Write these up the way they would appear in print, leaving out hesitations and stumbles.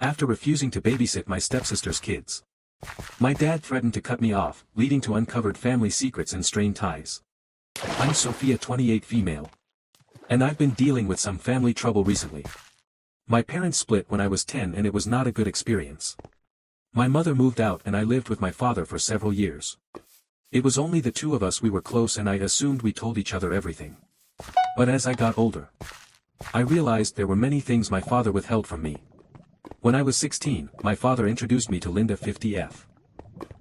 after refusing to babysit my stepsister's kids. My dad threatened to cut me off, leading to uncovered family secrets and strained ties. I'm Sophia, 28, female. And I've been dealing with some family trouble recently. My parents split when I was 10 and it was not a good experience. My mother moved out and I lived with my father for several years. It was only the two of us. We were close and I assumed we told each other everything. But as I got older, I realized there were many things my father withheld from me. When I was 16, my father introduced me to Linda, 50F.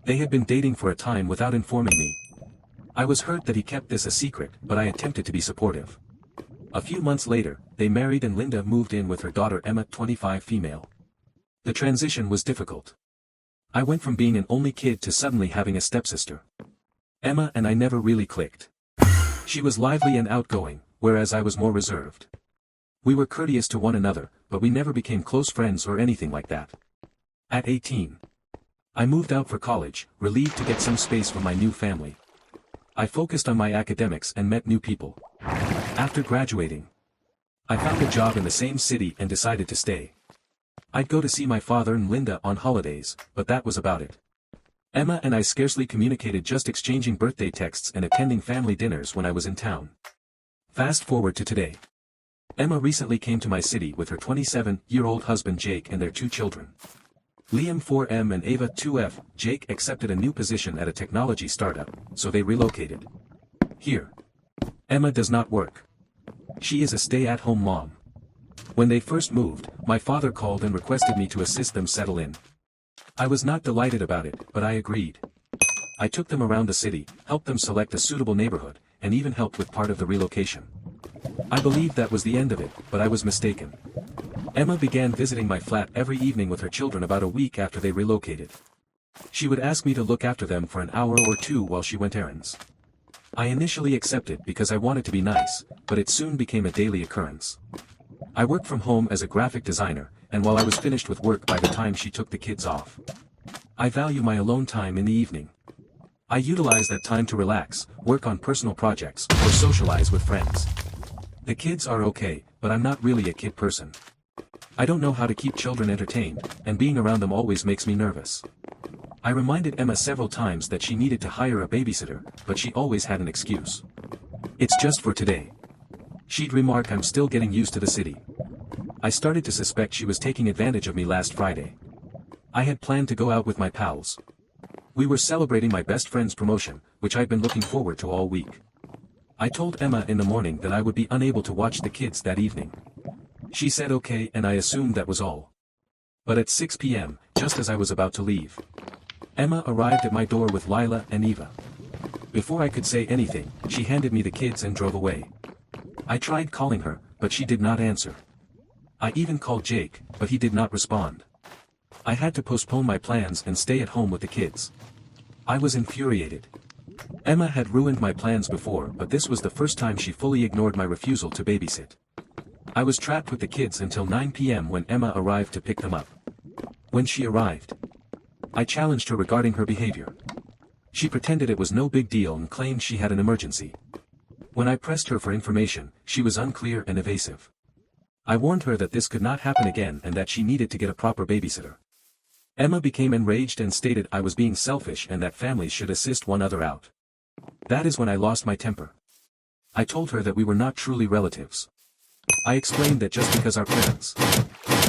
They had been dating for a time without informing me. I was hurt that he kept this a secret, but I attempted to be supportive. A few months later, they married and Linda moved in with her daughter Emma, 25, female. The transition was difficult. I went from being an only kid to suddenly having a stepsister. Emma and I never really clicked. She was lively and outgoing, whereas I was more reserved. We were courteous to one another, but we never became close friends or anything like that. At 18, I moved out for college, relieved to get some space from my new family. I focused on my academics and met new people. After graduating, I found a job in the same city and decided to stay. I'd go to see my father and Linda on holidays, but that was about it. Emma and I scarcely communicated, just exchanging birthday texts and attending family dinners when I was in town. Fast forward to today. Emma recently came to my city with her 27-year-old husband Jake and their 2 children. Liam, 4M, and Ava, 2F. Jake accepted a new position at a technology startup, so they relocated here. Emma does not work. She is a stay-at-home mom. When they first moved, my father called and requested me to assist them settle in. I was not delighted about it, but I agreed. I took them around the city, helped them select a suitable neighborhood, and even helped with part of the relocation. I believed that was the end of it, but I was mistaken. Emma began visiting my flat every evening with her children about a week after they relocated. She would ask me to look after them for an hour or 2 while she went errands. I initially accepted because I wanted to be nice, but it soon became a daily occurrence. I worked from home as a graphic designer, and while I was finished with work by the time she took the kids off. I value my alone time in the evening. I utilize that time to relax, work on personal projects, or socialize with friends. The kids are okay, but I'm not really a kid person. I don't know how to keep children entertained, and being around them always makes me nervous. I reminded Emma several times that she needed to hire a babysitter, but she always had an excuse. It's just for today. She'd remark, I'm still getting used to the city. I started to suspect she was taking advantage of me last Friday. I had planned to go out with my pals. We were celebrating my best friend's promotion, which I'd been looking forward to all week. I told Emma in the morning that I would be unable to watch the kids that evening. She said okay, and I assumed that was all. But at 6 p.m., just as I was about to leave, Emma arrived at my door with Lila and Eva. Before I could say anything, she handed me the kids and drove away. I tried calling her, but she did not answer. I even called Jake, but he did not respond. I had to postpone my plans and stay at home with the kids. I was infuriated. Emma had ruined my plans before, but this was the first time she fully ignored my refusal to babysit. I was trapped with the kids until 9 p.m. when Emma arrived to pick them up. When she arrived, I challenged her regarding her behavior. She pretended it was no big deal and claimed she had an emergency. When I pressed her for information, she was unclear and evasive. I warned her that this could not happen again and that she needed to get a proper babysitter. Emma became enraged and stated I was being selfish and that families should assist one another out. That is when I lost my temper. I told her that we were not truly relatives. I explained that just because our parents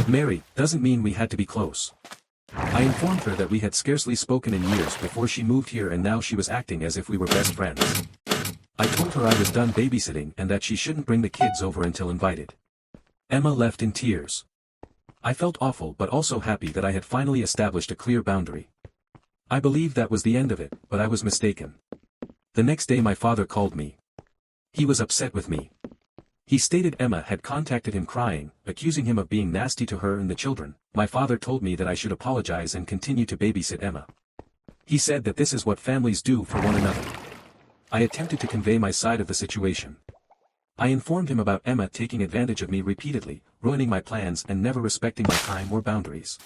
married doesn't mean we had to be close. I informed her that we had scarcely spoken in years before she moved here and now she was acting as if we were best friends. I told her I was done babysitting and that she shouldn't bring the kids over until invited. Emma left in tears. I felt awful but also happy that I had finally established a clear boundary. I believed that was the end of it, but I was mistaken. The next day my father called me. He was upset with me. He stated Emma had contacted him crying, accusing him of being nasty to her and the children. My father told me that I should apologize and continue to babysit Emma. He said that this is what families do for one another. I attempted to convey my side of the situation. I informed him about Emma taking advantage of me repeatedly, ruining my plans and never respecting my time or boundaries.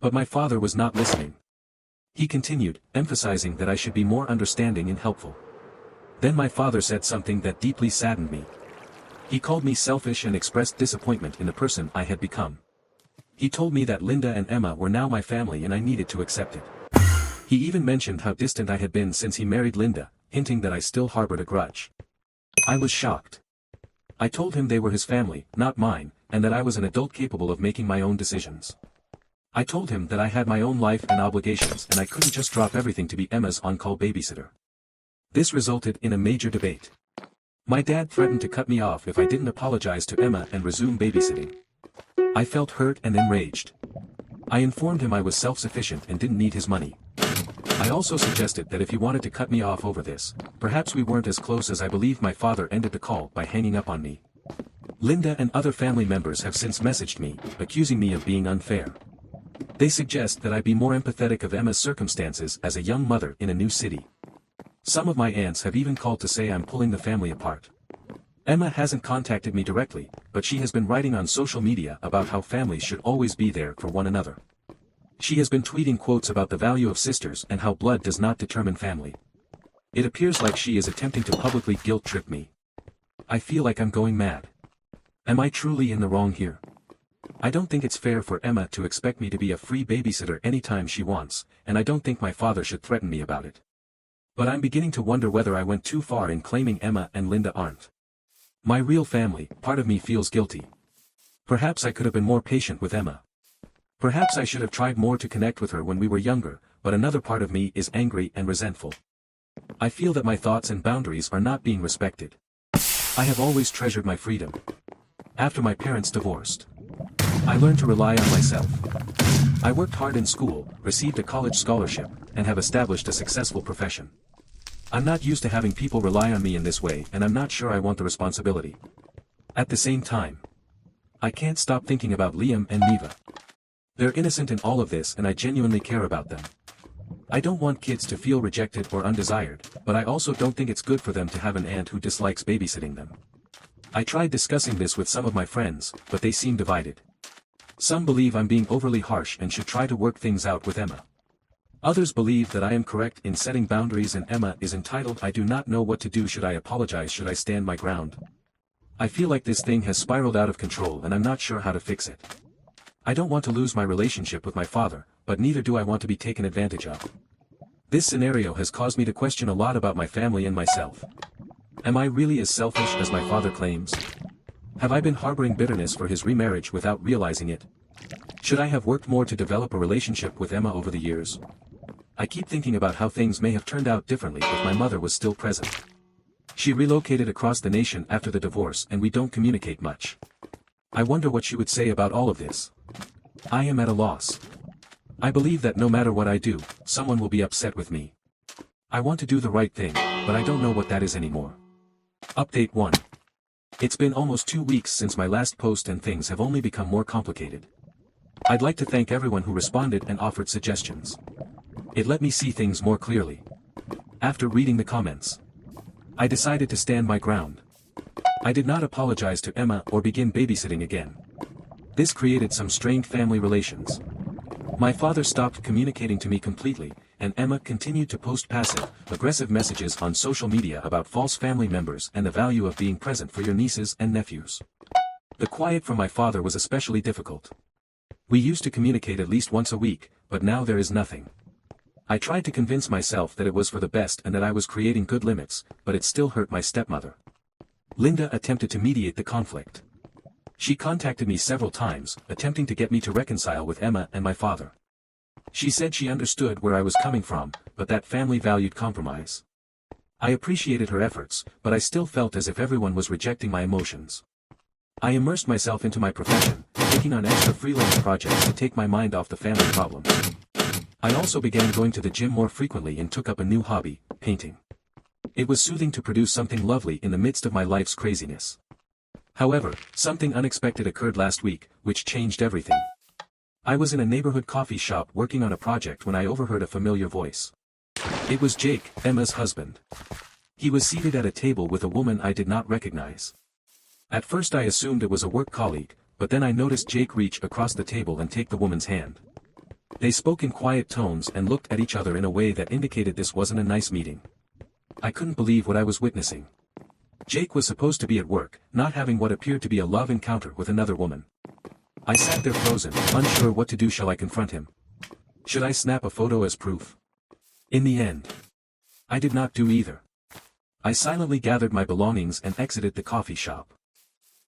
But my father was not listening. He continued, emphasizing that I should be more understanding and helpful. Then my father said something that deeply saddened me. He called me selfish and expressed disappointment in the person I had become. He told me that Linda and Emma were now my family and I needed to accept it. He even mentioned how distant I had been since he married Linda, hinting that I still harbored a grudge. I was shocked. I told him they were his family, not mine, and that I was an adult capable of making my own decisions. I told him that I had my own life and obligations and I couldn't just drop everything to be Emma's on-call babysitter. This resulted in a major debate. My dad threatened to cut me off if I didn't apologize to Emma and resume babysitting. I felt hurt and enraged. I informed him I was self-sufficient and didn't need his money. I also suggested that if he wanted to cut me off over this, perhaps we weren't as close as I believe. My father ended the call by hanging up on me. Linda and other family members have since messaged me, accusing me of being unfair. They suggest that I be more empathetic of Emma's circumstances as a young mother in a new city. Some of my aunts have even called to say I'm pulling the family apart. Emma hasn't contacted me directly, but she has been writing on social media about how families should always be there for one another. She has been tweeting quotes about the value of sisters and how blood does not determine family. It appears like she is attempting to publicly guilt-trip me. I feel like I'm going mad. Am I truly in the wrong here? I don't think it's fair for Emma to expect me to be a free babysitter anytime she wants, and I don't think my father should threaten me about it. But I'm beginning to wonder whether I went too far in claiming Emma and Linda aren't my real family. Part of me feels guilty. Perhaps I could have been more patient with Emma. Perhaps I should have tried more to connect with her when we were younger, but another part of me is angry and resentful. I feel that my thoughts and boundaries are not being respected. I have always treasured my freedom. After my parents divorced, I learned to rely on myself. I worked hard in school, received a college scholarship, and have established a successful profession. I'm not used to having people rely on me in this way, and I'm not sure I want the responsibility. At the same time, I can't stop thinking about Liam and Neva. They're innocent in all of this and I genuinely care about them. I don't want kids to feel rejected or undesired, but I also don't think it's good for them to have an aunt who dislikes babysitting them. I tried discussing this with some of my friends, but they seem divided. Some believe I'm being overly harsh and should try to work things out with Emma. Others believe that I am correct in setting boundaries and Emma is entitled. I do not know what to do. Should I apologize? Should I stand my ground? I feel like this thing has spiraled out of control and I'm not sure how to fix it. I don't want to lose my relationship with my father, but neither do I want to be taken advantage of. This scenario has caused me to question a lot about my family and myself. Am I really as selfish as my father claims? Have I been harboring bitterness for his remarriage without realizing it? Should I have worked more to develop a relationship with Emma over the years? I keep thinking about how things may have turned out differently if my mother was still present. She relocated across the nation after the divorce and we don't communicate much. I wonder what she would say about all of this. I am at a loss. I believe that no matter what I do, someone will be upset with me. I want to do the right thing, but I don't know what that is anymore. Update 1. It's been almost 2 weeks since my last post and things have only become more complicated. I'd like to thank everyone who responded and offered suggestions. It let me see things more clearly. After reading the comments, I decided to stand my ground. I did not apologize to Emma or begin babysitting again. This created some strained family relations. My father stopped communicating to me completely, and Emma continued to post passive, aggressive messages on social media about false family members and the value of being present for your nieces and nephews. The quiet from my father was especially difficult. We used to communicate at least once a week, but now there is nothing. I tried to convince myself that it was for the best and that I was creating good limits, but it still hurt my stepmother. Linda attempted to mediate the conflict. She contacted me several times, attempting to get me to reconcile with Emma and my father. She said she understood where I was coming from, but that family valued compromise. I appreciated her efforts, but I still felt as if everyone was rejecting my emotions. I immersed myself into my profession, taking on extra freelance projects to take my mind off the family problem. I also began going to the gym more frequently and took up a new hobby, painting. It was soothing to produce something lovely in the midst of my life's craziness. However, something unexpected occurred last week, which changed everything. I was in a neighborhood coffee shop working on a project when I overheard a familiar voice. It was Jake, Emma's husband. He was seated at a table with a woman I did not recognize. At first I assumed it was a work colleague, but then I noticed Jake reach across the table and take the woman's hand. They spoke in quiet tones and looked at each other in a way that indicated this wasn't a nice meeting. I couldn't believe what I was witnessing. Jake was supposed to be at work, not having what appeared to be a love encounter with another woman. I sat there frozen, unsure what to do. Shall I confront him? Should I snap a photo as proof? In the end, I did not do either. I silently gathered my belongings and exited the coffee shop.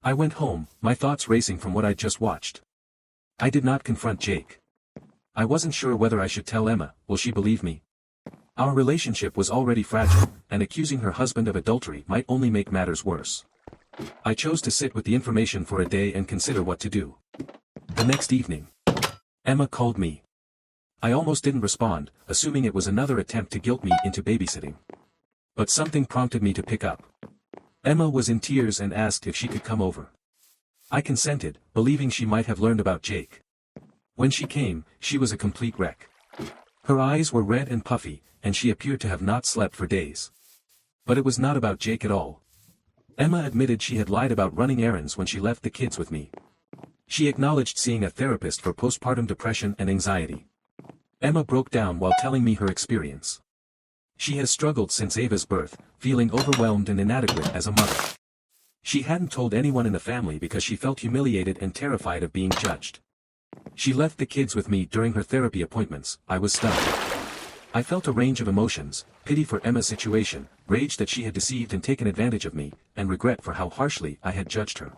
I went home, my thoughts racing from what I'd just watched. I did not confront Jake. I wasn't sure whether I should tell Emma. Will she believe me? Our relationship was already fragile, and accusing her husband of adultery might only make matters worse. I chose to sit with the information for a day and consider what to do. The next evening, Emma called me. I almost didn't respond, assuming it was another attempt to guilt me into babysitting. But something prompted me to pick up. Emma was in tears and asked if she could come over. I consented, believing she might have learned about Jake. When she came, she was a complete wreck. Her eyes were red and puffy, and she appeared to have not slept for days. But it was not about Jake at all. Emma admitted she had lied about running errands when she left the kids with me. She acknowledged seeing a therapist for postpartum depression and anxiety. Emma broke down while telling me her experience. She has struggled since Ava's birth, feeling overwhelmed and inadequate as a mother. She hadn't told anyone in the family because she felt humiliated and terrified of being judged. She left the kids with me during her therapy appointments. I was stunned. I felt a range of emotions: pity for Emma's situation, rage that she had deceived and taken advantage of me, and regret for how harshly I had judged her.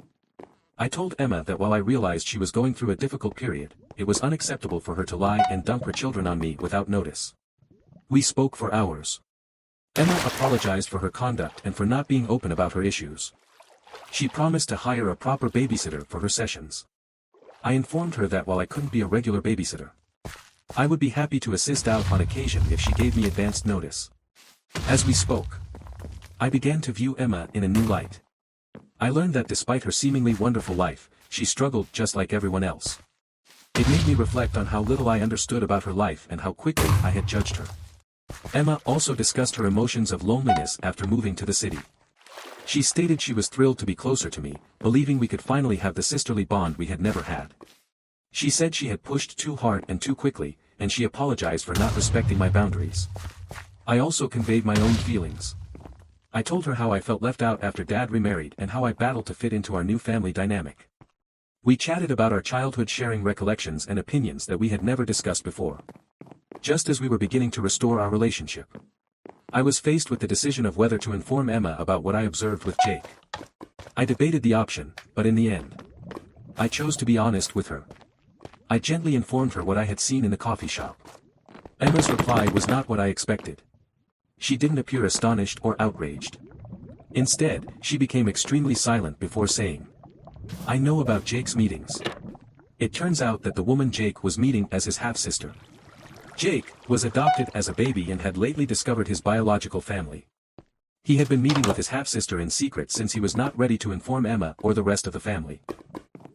I told Emma that while I realized she was going through a difficult period, it was unacceptable for her to lie and dump her children on me without notice. We spoke for hours. Emma apologized for her conduct and for not being open about her issues. She promised to hire a proper babysitter for her sessions. I informed her that while I couldn't be a regular babysitter, I would be happy to assist out on occasion if she gave me advanced notice. As we spoke, I began to view Emma in a new light. I learned that despite her seemingly wonderful life, she struggled just like everyone else. It made me reflect on how little I understood about her life and how quickly I had judged her. Emma also discussed her emotions of loneliness after moving to the city. She stated she was thrilled to be closer to me, believing we could finally have the sisterly bond we had never had. She said she had pushed too hard and too quickly, and she apologized for not respecting my boundaries. I also conveyed my own feelings. I told her how I felt left out after Dad remarried and how I battled to fit into our new family dynamic. We chatted about our childhood, sharing recollections and opinions that we had never discussed before. Just as we were beginning to restore our relationship, I was faced with the decision of whether to inform Emma about what I observed with Jake. I debated the option, but in the end, I chose to be honest with her. I gently informed her what I had seen in the coffee shop. Emma's reply was not what I expected. She didn't appear astonished or outraged. Instead, she became extremely silent before saying, "I know about Jake's meetings. It turns out that the woman Jake was meeting as his half-sister. Jake was adopted as a baby and had lately discovered his biological family. He had been meeting with his half-sister in secret since he was not ready to inform Emma or the rest of the family.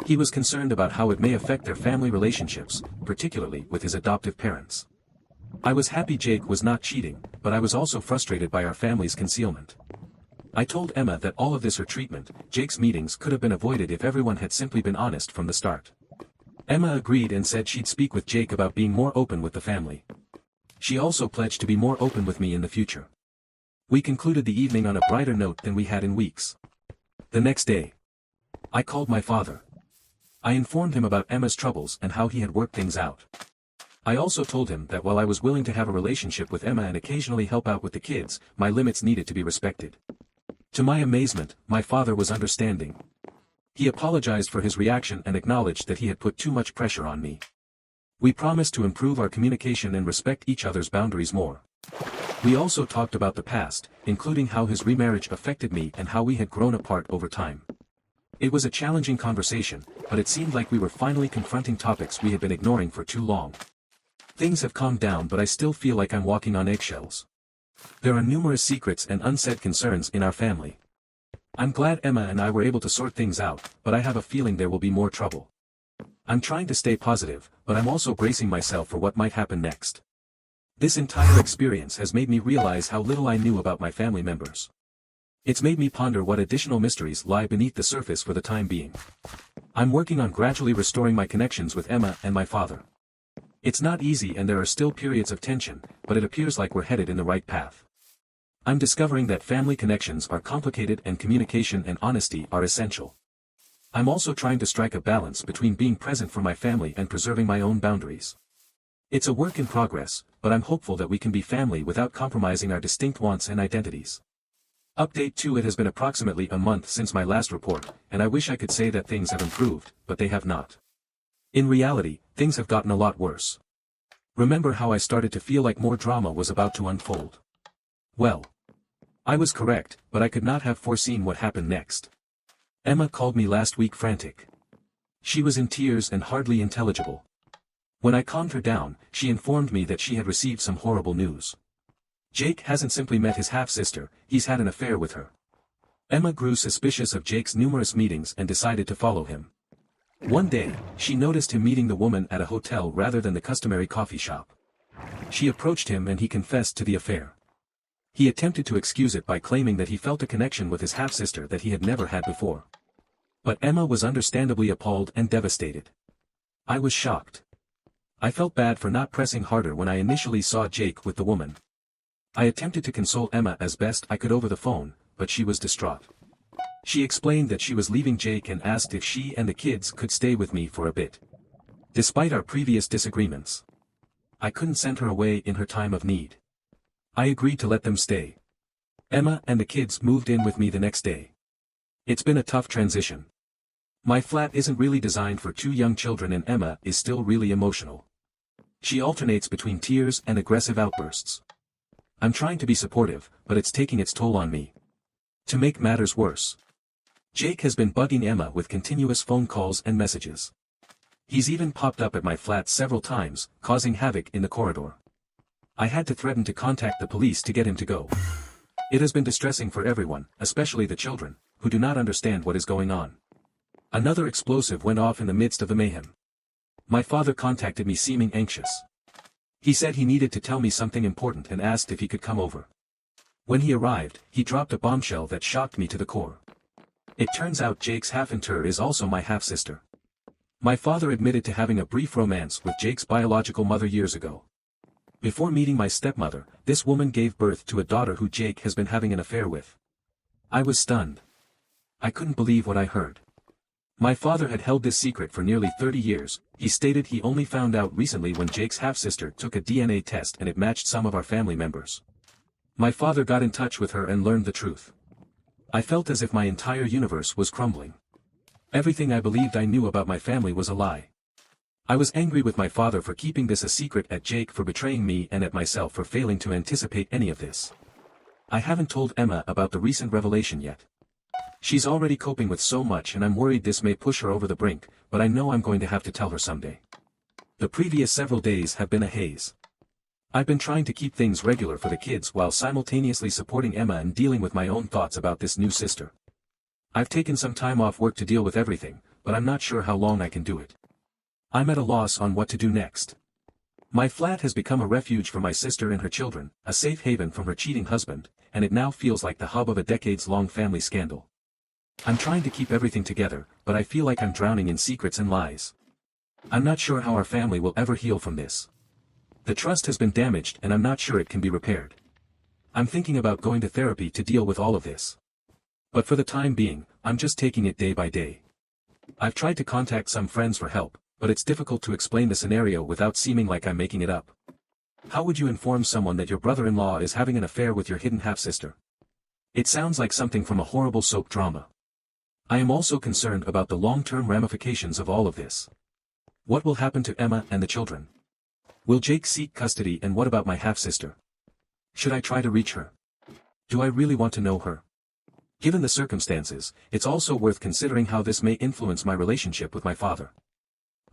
He was concerned about how it may affect their family relationships, particularly with his adoptive parents. I was happy Jake was not cheating, but I was also frustrated by our family's concealment. I told Emma that all of this, her treatment, Jake's meetings, could have been avoided if everyone had simply been honest from the start. Emma agreed and said she'd speak with Jake about being more open with the family. She also pledged to be more open with me in the future. We concluded the evening on a brighter note than we had in weeks. The next day, I called my father. I informed him about Emma's troubles and how he had worked things out. I also told him that while I was willing to have a relationship with Emma and occasionally help out with the kids, my limits needed to be respected. To my amazement, my father was understanding. He apologized for his reaction and acknowledged that he had put too much pressure on me. We promised to improve our communication and respect each other's boundaries more. We also talked about the past, including how his remarriage affected me and how we had grown apart over time. It was a challenging conversation, but it seemed like we were finally confronting topics we had been ignoring for too long. Things have calmed down, but I still feel like I'm walking on eggshells. There are numerous secrets and unsaid concerns in our family. I'm glad Emma and I were able to sort things out, but I have a feeling there will be more trouble. I'm trying to stay positive, but I'm also bracing myself for what might happen next. This entire experience has made me realize how little I knew about my family members. It's made me ponder what additional mysteries lie beneath the surface for the time being. I'm working on gradually restoring my connections with Emma and my father. It's not easy and there are still periods of tension, but it appears like we're headed in the right path. I'm discovering that family connections are complicated and communication and honesty are essential. I'm also trying to strike a balance between being present for my family and preserving my own boundaries. It's a work in progress, but I'm hopeful that we can be family without compromising our distinct wants and identities. Update 2. It has been approximately a month since my last report, and I wish I could say that things have improved, but they have not. In reality, things have gotten a lot worse. Remember how I started to feel like more drama was about to unfold? Well, I was correct, but I could not have foreseen what happened next. Emma called me last week frantic. She was in tears and hardly intelligible. When I calmed her down, she informed me that she had received some horrible news. Jake hasn't simply met his half-sister, he's had an affair with her. Emma grew suspicious of Jake's numerous meetings and decided to follow him. One day, she noticed him meeting the woman at a hotel rather than the customary coffee shop. She approached him and he confessed to the affair. He attempted to excuse it by claiming that he felt a connection with his half-sister that he had never had before. But Emma was understandably appalled and devastated. I was shocked. I felt bad for not pressing harder when I initially saw Jake with the woman. I attempted to console Emma as best I could over the phone, but she was distraught. She explained that she was leaving Jake and asked if she and the kids could stay with me for a bit. Despite our previous disagreements, I couldn't send her away in her time of need. I agreed to let them stay. Emma and the kids moved in with me the next day. It's been a tough transition. My flat isn't really designed for 2 young children and Emma is still really emotional. She alternates between tears and aggressive outbursts. I'm trying to be supportive, but it's taking its toll on me. To make matters worse, Jake has been bugging Emma with continuous phone calls and messages. He's even popped up at my flat several times, causing havoc in the corridor. I had to threaten to contact the police to get him to go. It has been distressing for everyone, especially the children, who do not understand what is going on. Another explosive went off in the midst of the mayhem. My father contacted me seeming anxious. He said he needed to tell me something important and asked if he could come over. When he arrived, he dropped a bombshell that shocked me to the core. It turns out Jake's half-inter is also my half-sister. My father admitted to having a brief romance with Jake's biological mother years ago. Before meeting my stepmother, this woman gave birth to a daughter who Jake has been having an affair with. I was stunned. I couldn't believe what I heard. My father had held this secret for nearly 30 years, he stated he only found out recently when Jake's half-sister took a DNA test and it matched some of our family members. My father got in touch with her and learned the truth. I felt as if my entire universe was crumbling. Everything I believed I knew about my family was a lie. I was angry with my father for keeping this a secret, at Jake for betraying me, and at myself for failing to anticipate any of this. I haven't told Emma about the recent revelation yet. She's already coping with so much and I'm worried this may push her over the brink, but I know I'm going to have to tell her someday. The previous several days have been a haze. I've been trying to keep things regular for the kids while simultaneously supporting Emma and dealing with my own thoughts about this new sister. I've taken some time off work to deal with everything, but I'm not sure how long I can do it. I'm at a loss on what to do next. My flat has become a refuge for my sister and her children, a safe haven from her cheating husband, and it now feels like the hub of a decades-long family scandal. I'm trying to keep everything together, but I feel like I'm drowning in secrets and lies. I'm not sure how our family will ever heal from this. The trust has been damaged and I'm not sure it can be repaired. I'm thinking about going to therapy to deal with all of this. But for the time being, I'm just taking it day by day. I've tried to contact some friends for help, but it's difficult to explain the scenario without seeming like I'm making it up. How would you inform someone that your brother-in-law is having an affair with your hidden half-sister? It sounds like something from a horrible soap drama. I am also concerned about the long-term ramifications of all of this. What will happen to Emma and the children? Will Jake seek custody, and what about my half-sister? Should I try to reach her? Do I really want to know her? Given the circumstances, it's also worth considering how this may influence my relationship with my father.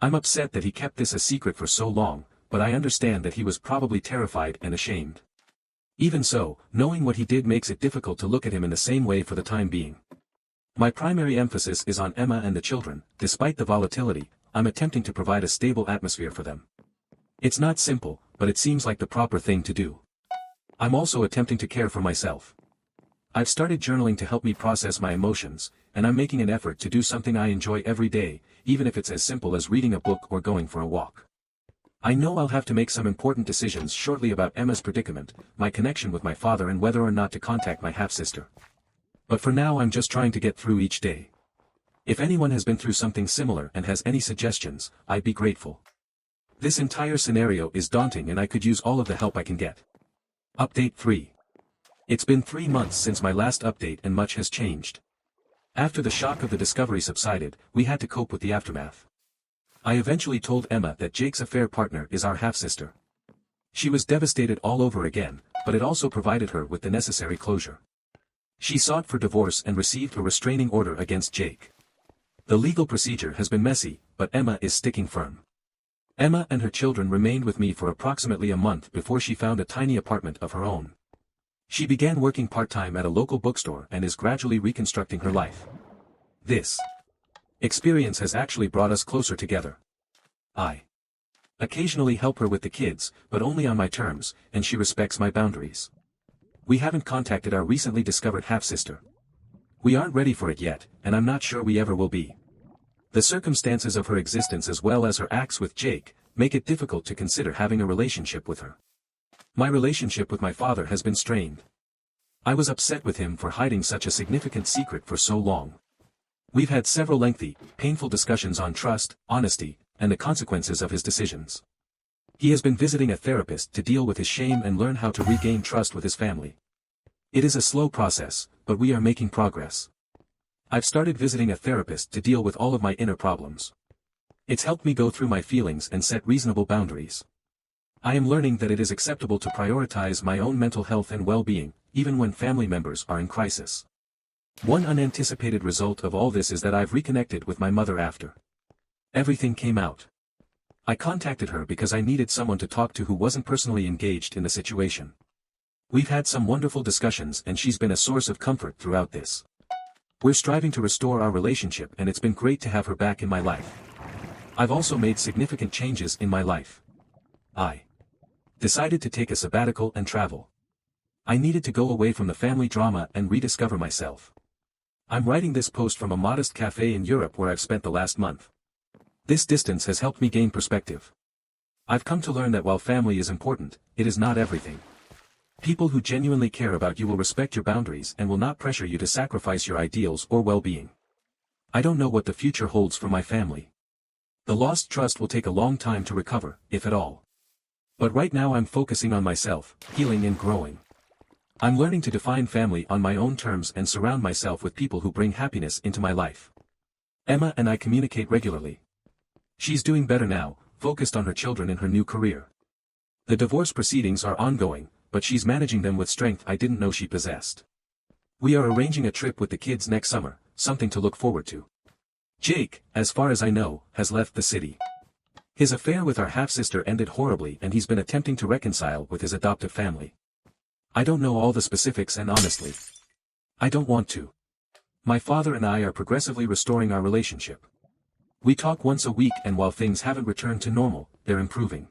I'm upset that he kept this a secret for so long, but I understand that he was probably terrified and ashamed. Even so, knowing what he did makes it difficult to look at him in the same way for the time being. My primary emphasis is on Emma and the children. Despite the volatility, I'm attempting to provide a stable atmosphere for them. It's not simple, but it seems like the proper thing to do. I'm also attempting to care for myself. I've started journaling to help me process my emotions, and I'm making an effort to do something I enjoy every day, even if it's as simple as reading a book or going for a walk. I know I'll have to make some important decisions shortly about Emma's predicament, my connection with my father, and whether or not to contact my half-sister. But for now I'm just trying to get through each day. If anyone has been through something similar and has any suggestions, I'd be grateful. This entire scenario is daunting and I could use all of the help I can get. Update 3. It's been 3 months since my last update and much has changed. After the shock of the discovery subsided, we had to cope with the aftermath. I eventually told Emma that Jake's affair partner is our half-sister. She was devastated all over again, but it also provided her with the necessary closure. She sought for divorce and received a restraining order against Jake. The legal procedure has been messy, but Emma is sticking firm. Emma and her children remained with me for approximately a month before she found a tiny apartment of her own. She began working part-time at a local bookstore and is gradually reconstructing her life. This experience has actually brought us closer together. I occasionally help her with the kids, but only on my terms, and she respects my boundaries. We haven't contacted our recently discovered half-sister. We aren't ready for it yet, and I'm not sure we ever will be. The circumstances of her existence as well as her acts with Jake make it difficult to consider having a relationship with her. My relationship with my father has been strained. I was upset with him for hiding such a significant secret for so long. We've had several lengthy, painful discussions on trust, honesty, and the consequences of his decisions. He has been visiting a therapist to deal with his shame and learn how to regain trust with his family. It is a slow process, but we are making progress. I've started visiting a therapist to deal with all of my inner problems. It's helped me go through my feelings and set reasonable boundaries. I am learning that it is acceptable to prioritize my own mental health and well-being, even when family members are in crisis. One unanticipated result of all this is that I've reconnected with my mother after everything came out. I contacted her because I needed someone to talk to who wasn't personally engaged in the situation. We've had some wonderful discussions and she's been a source of comfort throughout this. We're striving to restore our relationship and it's been great to have her back in my life. I've also made significant changes in my life. I decided to take a sabbatical and travel. I needed to go away from the family drama and rediscover myself. I'm writing this post from a modest cafe in Europe where I've spent the last month. This distance has helped me gain perspective. I've come to learn that while family is important, it is not everything. People who genuinely care about you will respect your boundaries and will not pressure you to sacrifice your ideals or well-being. I don't know what the future holds for my family. The lost trust will take a long time to recover, if at all. But right now I'm focusing on myself, healing and growing. I'm learning to define family on my own terms and surround myself with people who bring happiness into my life. Emma and I communicate regularly. She's doing better now, focused on her children and her new career. The divorce proceedings are ongoing, but she's managing them with strength I didn't know she possessed. We are arranging a trip with the kids next summer, something to look forward to. Jake, as far as I know, has left the city. His affair with our half-sister ended horribly and he's been attempting to reconcile with his adoptive family. I don't know all the specifics and honestly, I don't want to. My father and I are progressively restoring our relationship. We talk once a week and while things haven't returned to normal, they're improving.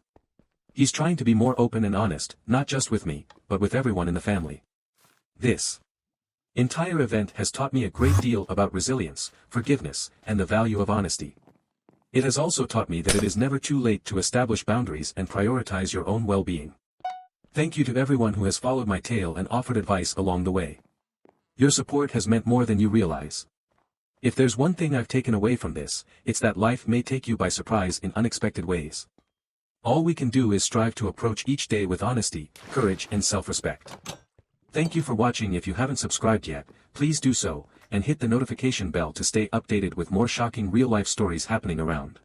He's trying to be more open and honest, not just with me, but with everyone in the family. This entire event has taught me a great deal about resilience, forgiveness, and the value of honesty. It has also taught me that it is never too late to establish boundaries and prioritize your own well-being. Thank you to everyone who has followed my tale and offered advice along the way. Your support has meant more than you realize. If there's one thing I've taken away from this, it's that life may take you by surprise in unexpected ways. All we can do is strive to approach each day with honesty, courage, and self-respect. Thank you for watching. If you haven't subscribed yet, please do so, and hit the notification bell to stay updated with more shocking real-life stories happening around.